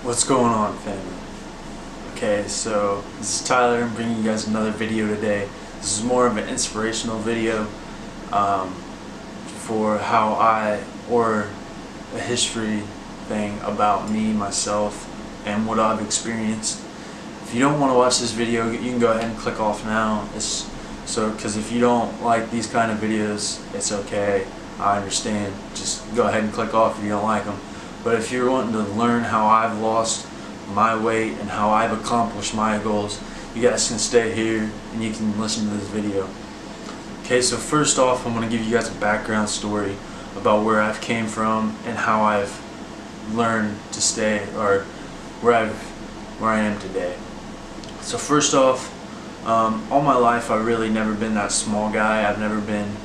What's going on, family? Okay, so this is Tyler. I'm bringing you guys another video today. This is more of an inspirational video for or a history thing about me, myself, and what I've experienced. If you don't want to watch this video, you can go ahead and click off now. Because if you don't like these kind of videos, it's okay. I understand. Just go ahead and click off if you don't like them. But if you're wanting to learn how I've lost my weight and how I've accomplished my goals, you guys can stay here and you can listen to this video. Okay, so first off, I'm going to give you guys a background story about where I've came from and how I've learned to stay, or where I am today. So first off, all my life I've really never been that small guy. I've never been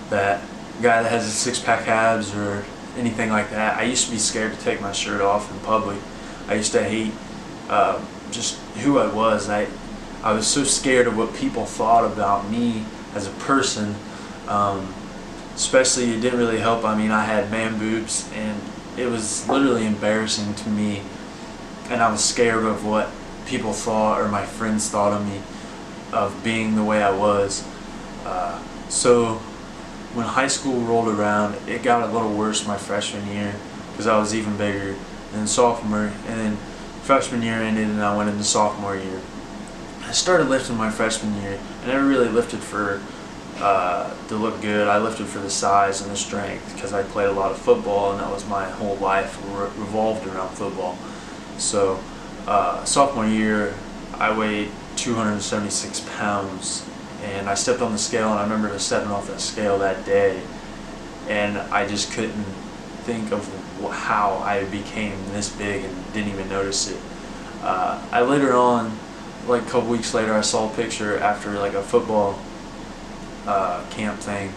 that guy that has a six-pack abs or anything like that. I used to be scared to take my shirt off in public. I used to hate just who I was. I was so scared of what people thought about me as a person. Especially, it didn't really help. I mean, I had man boobs and it was literally embarrassing to me, and I was scared of what people thought or my friends thought of me, of being the way I was. So when high school rolled around, it got a little worse my freshman year because I was even bigger. And then sophomore, and then freshman year ended and I went into sophomore year. I started lifting my freshman year. I never really lifted to look good. I lifted for the size and the strength because I played a lot of football, and that was my whole life revolved around football. So sophomore year, I weighed 276 pounds. And I stepped on the scale, and I remember stepping off that scale that day, and I just couldn't think of how I became this big and didn't even notice it. I later on, like a couple weeks later, I saw a picture after like a football camp thing.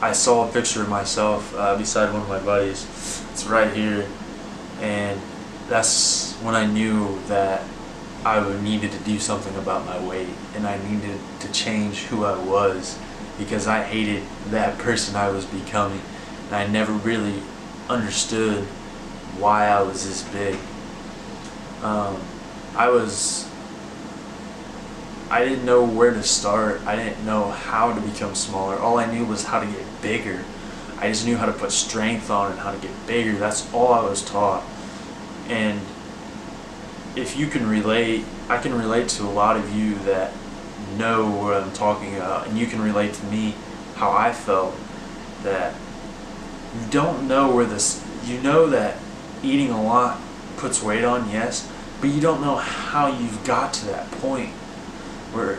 I saw a picture of myself beside one of my buddies. It's right here, and that's when I knew that I needed to do something about my weight, and I needed to change who I was, because I hated that person I was becoming, and I never really understood why I was this big. I didn't know where to start. I didn't know how to become smaller. All I knew was how to get bigger. I just knew how to put strength on and how to get bigger. That's all I was taught. And if you can relate, I can relate to a lot of you that know what I'm talking about, and you can relate to me, how I felt, that you don't know where this, you know that eating a lot puts weight on, yes, but you don't know how you've got to that point where,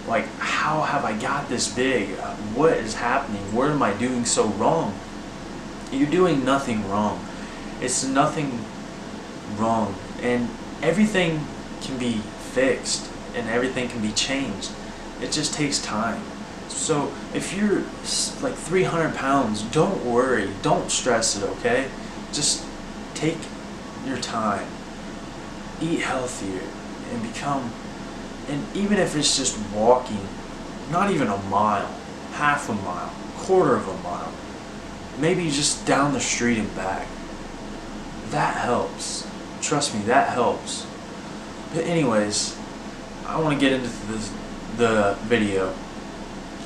like, how have I got this big? What is happening? What am I doing so wrong? You're doing nothing wrong. It's nothing wrong, and everything can be fixed and everything can be changed. It just takes time. So if you're like 300 pounds, don't worry, don't stress it, okay? Just take your time, eat healthier, and even if it's just walking, not even a mile, half a mile, quarter of a mile, maybe just down the street and back, that helps. Trust me, that helps. But anyways, I want to get into the video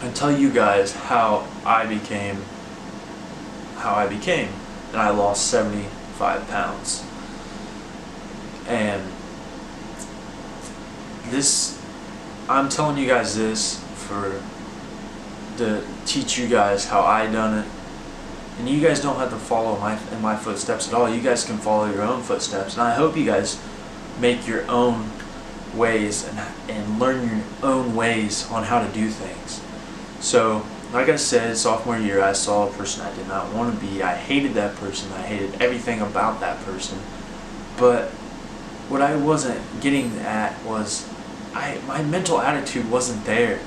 and tell you guys how I became, and I lost 75 pounds. And this, I'm telling you guys this to teach you guys how I done it. And you guys don't have to follow in my footsteps at all. You guys can follow your own footsteps. And I hope you guys make your own ways and learn your own ways on how to do things. So, like I said, sophomore year, I saw a person I did not want to be. I hated that person. I hated everything about that person. But what I wasn't getting at was my mental attitude wasn't there.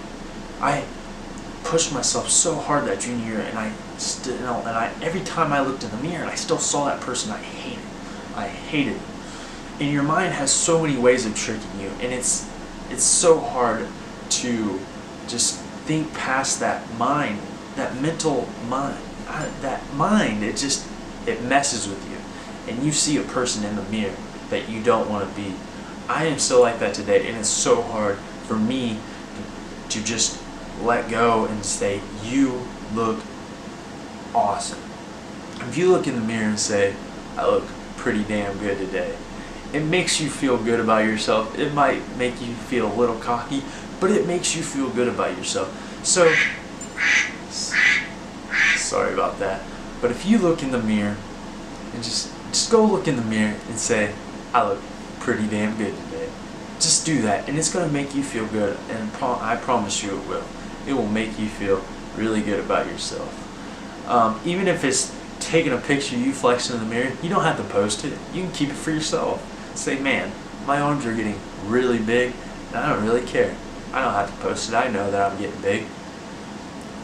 I pushed myself so hard that junior year, and every time I looked in the mirror and I still saw that person I hated. And your mind has so many ways of tricking you, and it's so hard to just think past that mind, that mental mind, that mind. It messes with you, and you see a person in the mirror that you don't want to be. I am still like that today, and it's so hard for me to just let go and say, you look awesome. If you look in the mirror and say, I look pretty damn good today, it makes you feel good about yourself. It might make you feel a little cocky, but it makes you feel good about yourself. So, sorry about that. But if you look in the mirror and just go look in the mirror and say, I look pretty damn good today. Just do that, and it's going to make you feel good, and I promise you it will. It will make you feel really good about yourself. Even if it's taking a picture of you flexing in the mirror, you don't have to post it. You can keep it for yourself. Say, man, my arms are getting really big, and I don't really care. I don't have to post it. I know that I'm getting big.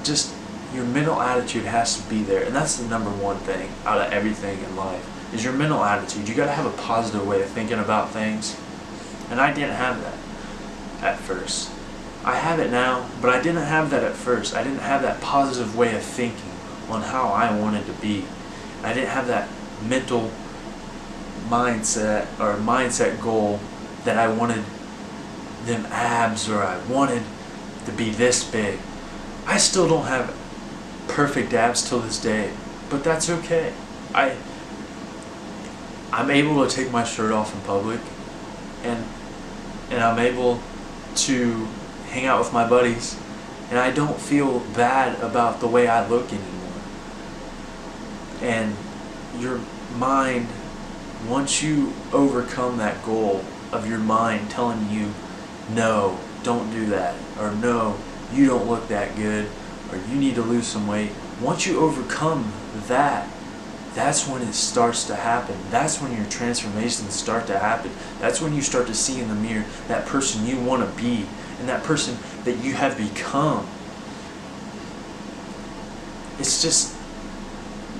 Just your mental attitude has to be there, and that's the number one thing out of everything in life, is your mental attitude. You got to have a positive way of thinking about things, and I didn't have that at first. I have it now, but I didn't have that at first. I didn't have that positive way of thinking on how I wanted to be. I didn't have that mental mindset goal that I wanted them abs, or I wanted to be this big. I still don't have perfect abs till this day, but that's okay. I'm able to take my shirt off in public, and I'm able to hang out with my buddies, and I don't feel bad about the way I look anymore. And your mind, once you overcome that goal of your mind telling you, no, don't do that, or no, you don't look that good, or you need to lose some weight, once you overcome that, that's when it starts to happen. That's when your transformations start to happen. That's when you start to see in the mirror that person you want to be, and that person that you have become. It's just,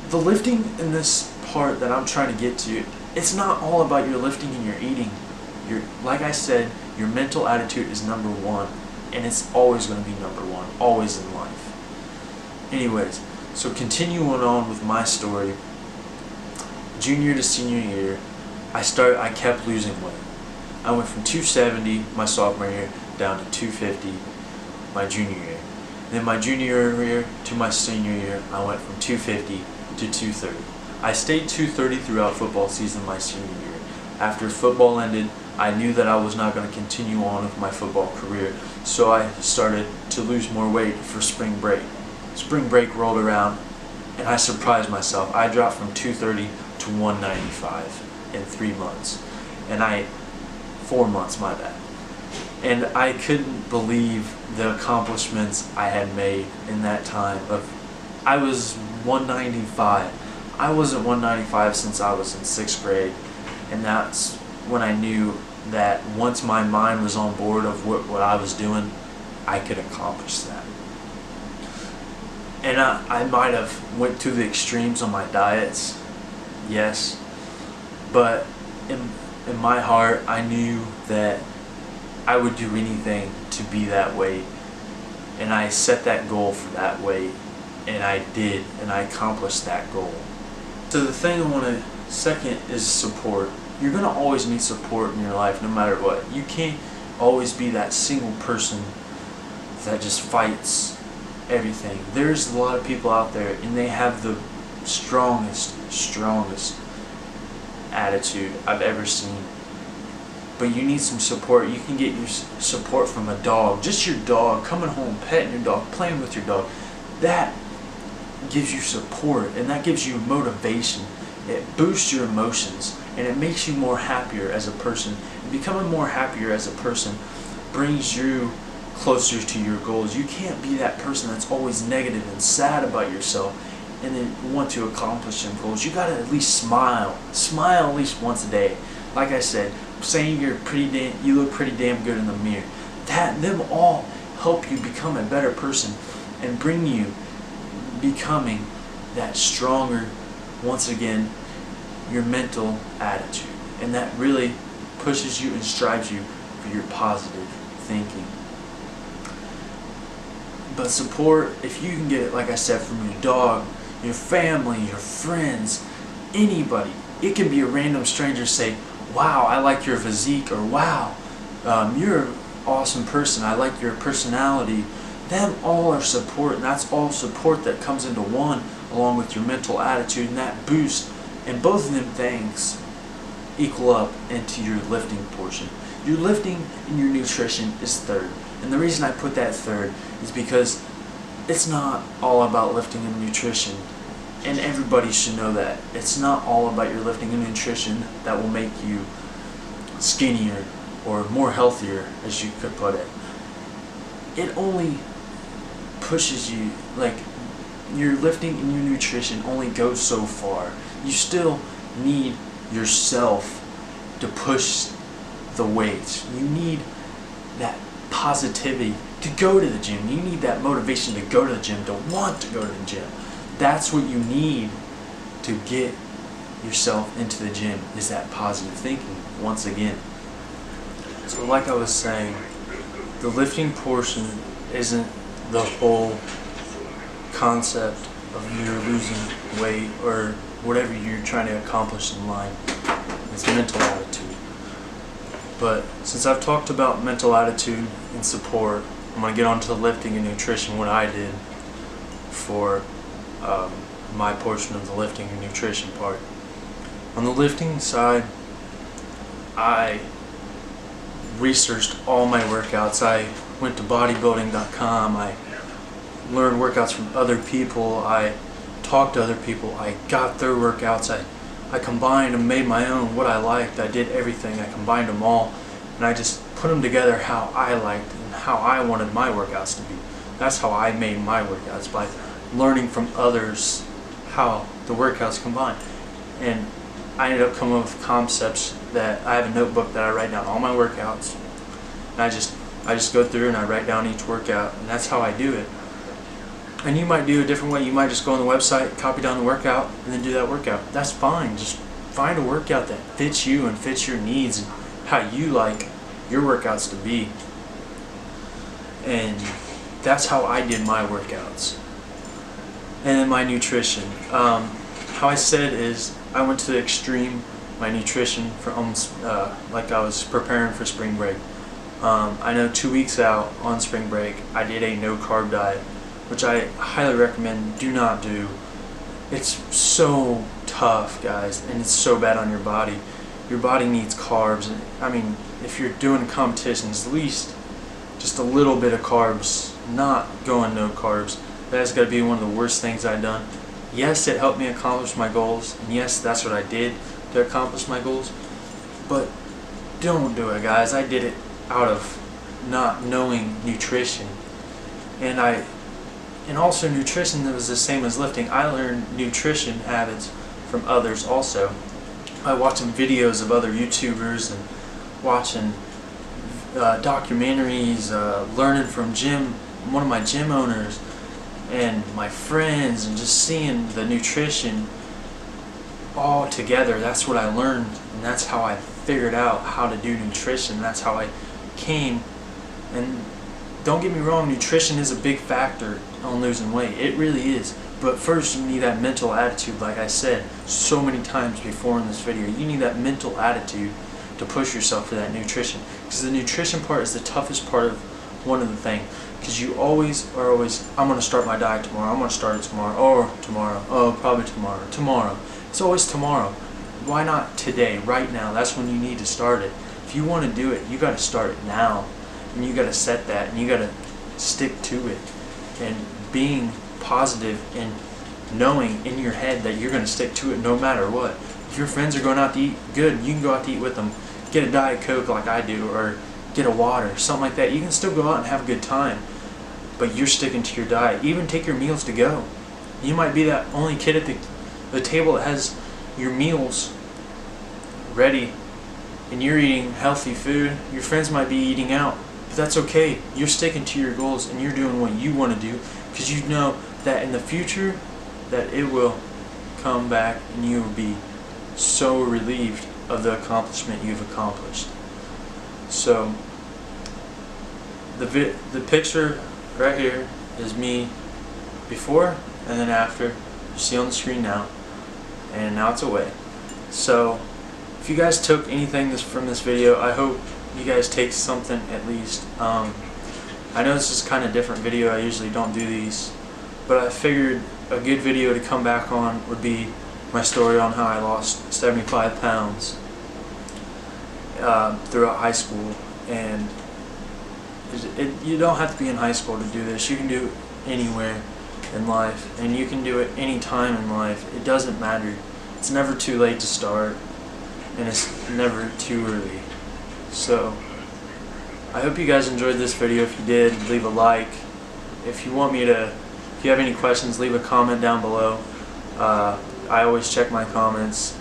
the lifting in this part that I'm trying to get to, it's not all about your lifting and your eating. Like I said, your mental attitude is number one, and it's always going to be number one, always in life. Anyways, so continuing on with my story, junior to senior year, I kept losing weight. I went from 270 my sophomore year down to 250 my junior year. Then my junior year to my senior year, I went from 250 to 230. I stayed 230 throughout football season my senior year. After football ended, I knew that I was not going to continue on with my football career, so I started to lose more weight for spring break. Spring break rolled around, and I surprised myself. I dropped from 230 to 195 in 3 months. 4 months, my bad. And I couldn't believe the accomplishments I had made in that time. I was 195. I wasn't 195 since I was in 6th grade, and that's when I knew that once my mind was on board of what I was doing, I could accomplish that. And I might have went to the extremes on my diets, yes, but in my heart, I knew that I would do anything to be that weight, and I set that goal for that weight, and I did, and I accomplished that goal. So the thing I want to second is support. You're going to always need support in your life no matter what. You can't always be that single person that just fights everything. There's a lot of people out there, and they have the strongest attitude I've ever seen. But you need some support. You can get your support from a dog. Just your dog, coming home, petting your dog, playing with your dog. That gives you support, and that gives you motivation. It boosts your emotions, and it makes you more happier as a person. And becoming more happier as a person brings you closer to your goals. You can't be that person that's always negative and sad about yourself and then want to accomplish some goals. You gotta at least smile. Smile at least once a day. Like I said, saying you look pretty damn good in the mirror. Them all help you become a better person and bring you becoming that stronger, once again, your mental attitude. And that really pushes you and strives you for your positive thinking. But support, if you can get it, like I said, from your dog, your family, your friends, anybody. It can be a random stranger say, wow, I like your physique, or wow, you're an awesome person, I like your personality. Them all are support, and that's all support that comes into one, along with your mental attitude and that boost. And both of them things equal up into your lifting portion. Your lifting and your nutrition is third. And the reason I put that third is because it's not all about lifting and nutrition. And everybody should know that. It's not all about your lifting and nutrition that will make you skinnier or more healthier, as you could put it. It only pushes you, like, your lifting and your nutrition only goes so far. You still need yourself to push the weights. You need that positivity to go to the gym. You need that motivation to go to the gym, to want to go to the gym. That's what you need to get yourself into the gym, is that positive thinking once again. So like I was saying, the lifting portion isn't the whole concept of you losing weight or whatever you're trying to accomplish in life. It's mental attitude. But since I've talked about mental attitude and support, I'm going to get on to the lifting and nutrition, what I did for my portion of the lifting and nutrition part. On the lifting side, I researched all my workouts. I went to bodybuilding.com. I learned workouts from other people. I talked to other people. I got their workouts. I combined and made my own, what I liked. I did everything. I combined them all, and I just put them together how I liked and how I wanted my workouts to be. That's how I made my workouts, by learning from others how the workouts combine. And I ended up coming up with concepts that I have a notebook that I write down all my workouts, and I just go through and I write down each workout, and that's how I do it. And you might do a different way. You might just go on the website, copy down the workout, and then do that workout. That's fine. Just find a workout that fits you and fits your needs and how you like your workouts to be. And that's how I did my workouts. And then my nutrition. How I said is, I went to the extreme, my nutrition, for almost like I was preparing for spring break. I know 2 weeks out on spring break, I did a no carb diet, which I highly recommend. Do not do. It's so tough, guys, and it's so bad on your body. Your body needs carbs. And I mean, if you're doing competitions, at least just a little bit of carbs, not going no carbs. That's got to be one of the worst things I've done. Yes, it helped me accomplish my goals, and yes, that's what I did to accomplish my goals, but don't do it, guys. I did it out of not knowing nutrition, and also nutrition that was the same as lifting. I learned nutrition habits from others also, by watching videos of other YouTubers and watching documentaries, learning from one of my gym owners and my friends, and just seeing the nutrition all together. That's what I learned, and that's how I figured out how to do nutrition. That's how I came. And don't get me wrong, nutrition is a big factor on losing weight. It really is. But first, you need that mental attitude, like I said so many times before in this video. You need that mental attitude to push yourself for that nutrition, because the nutrition part is the toughest part of one of the things. Because you always are I'm going to start my diet tomorrow, I'm going to start it tomorrow, or tomorrow, oh, probably tomorrow. It's always tomorrow. Why not today, right now? That's when you need to start it. If you want to do it, you got to start it now, and you got to set that, and you got to stick to it, and being positive and knowing in your head that you're going to stick to it no matter what. If your friends are going out to eat, good, you can go out to eat with them. Get a Diet Coke like I do, or get a water, something like that. You can still go out and have a good time, but you're sticking to your diet. Even take your meals to go. You might be that only kid at the table that has your meals ready, and you're eating healthy food. Your friends might be eating out, but that's okay. You're sticking to your goals, and you're doing what you want to do, because you know that in the future that it will come back, and you will be so relieved of the accomplishment you've accomplished. So the picture right here is me before and then after. You see on the screen now, and now it's away. So if if you guys took anything from this video, I hope you guys take something at least. I know this is kind of different video. I usually don't do these, but I figured a good video to come back on would be my story on how I lost 75 pounds throughout high school. And you don't have to be in high school to do this. You can do it anywhere in life, and you can do it any time in life. It doesn't matter. It's never too late to start, and it's never too early. So I hope you guys enjoyed this video. If you did, leave a like. If you have any questions, leave a comment down below. I always check my comments.